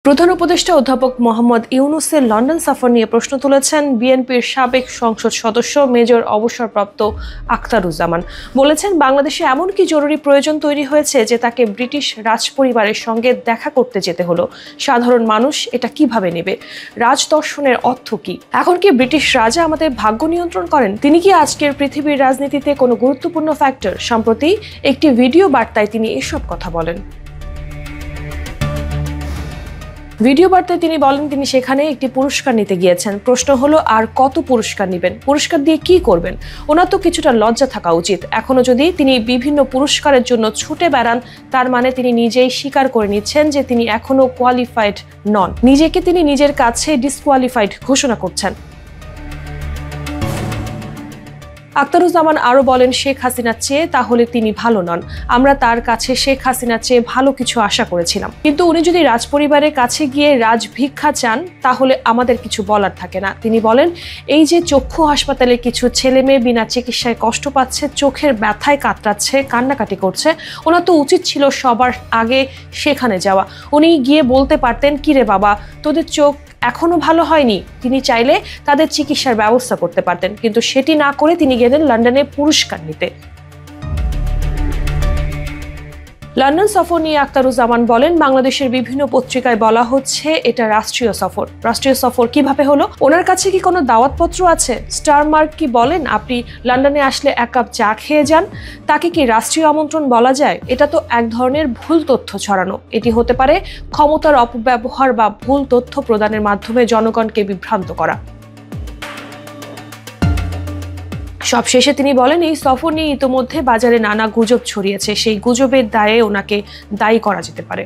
প্রধান উপদেষ্টা অধ্যাপক মোহাম্মদ ইউনূসের লন্ডন সফর নিয়ে প্রশ্ন তুলেছেন বিএনপির সাবেক সংসদ সদস্য মেজর অবসরপ্রাপ্ত আখতারুজ্জামান। বলেছেন, বাংলাদেশে এমন কি জরুরি প্রয়োজন তৈরি হয়েছে যে তাকে ব্রিটিশ রাজপরিবারের সঙ্গে দেখা করতে যেতে হলো? সাধারণ মানুষ এটা কিভাবে নেবে? রাজদর্শনের অর্থ কি? এখন কি ব্রিটিশ রাজা আমাদের ভাগ্য নিয়ন্ত্রণ করেন? তিনি কি আজকের পৃথিবীর রাজনীতিতে কোনো গুরুত্বপূর্ণ ফ্যাক্টর? সম্প্রতি একটি ভিডিও বার্তায় তিনি এসব কথা বলেন। ভিডিও বার্তায় তিনি বলেন, তিনি সেখানে একটি পুরস্কার নিতে গিয়েছেন। প্রশ্ন হলো, আর কত পুরস্কার নেবেন? পুরস্কার দিয়ে কি করবেন? ওনার তো কিছুটা লজ্জা থাকা উচিত। এখনো যদি তিনি বিভিন্ন পুরস্কারের জন্য ছুটে বেড়ান, তার মানে তিনি নিজেই স্বীকার করে নিচ্ছেন যে তিনি এখনো কোয়ালিফাইড নন। নিজেকে তিনি নিজের কাছে ডিসকোয়ালিফাইড ঘোষণা করছেন। আখতারুজ্জামান আরো বলেন, শেখ হাসিনার চেয়ে তাহলে তিনি ভালো নন। আমরা তার কাছে শেখ হাসিনার চেয়ে ভালো কিছু আশা করেছিলাম, কিন্তু উনি যদি রাজপরিবারের কাছে গিয়ে রাজভিক্ষা চান তাহলে আমাদের কিছু বলার থাকে না। তিনি বলেন, এই যে চক্ষু হাসপাতালে কিছু ছেলে মেয়ে বিনা চিকিৎসায় কষ্ট পাচ্ছে, চোখের ব্যথায় কাতরাচ্ছে, কান্নাকাটি করছে, ওনার তো উচিত ছিল সবার আগে সেখানে যাওয়া। উনি গিয়ে বলতে পারতেন, কিরে বাবা, তোদের চোখ এখনো ভালো হয়নি। তিনি চাইলে তাদের চিকিৎসার ব্যবস্থা করতে পারতেন, কিন্তু সেটি না করে তিনি গেলেন লন্ডনে পুরস্কার নিতে। লন্ডন সফর নিয়ে আখতারুজ্জামান বলেন, বাংলাদেশের বিভিন্ন পত্রিকায় বলা হচ্ছে এটা রাষ্ট্রীয় সফর। রাষ্ট্রীয় সফর কিভাবে হলো? ওনার কাছে কি কোনো দাওয়াতপত্র আছে? স্টার মার্ক কি বলেন আপনি লন্ডনে আসলে এক কাপ চা খেয়ে যান? তাকে কি রাষ্ট্রীয় আমন্ত্রণ বলা যায়? এটা তো এক ধরনের ভুল তথ্য ছড়ানো। এটি হতে পারে ক্ষমতার অপব্যবহার বা ভুল তথ্য প্রদানের মাধ্যমে জনগণকে বিভ্রান্ত করা। সবশেষে তিনি বলেন, এই সফর নিয়ে ইতোমধ্যে বাজারে নানা গুজব ছড়িয়েছে। সেই গুজবের দায়ে ওনাকে দায়ী করা যেতে পারে।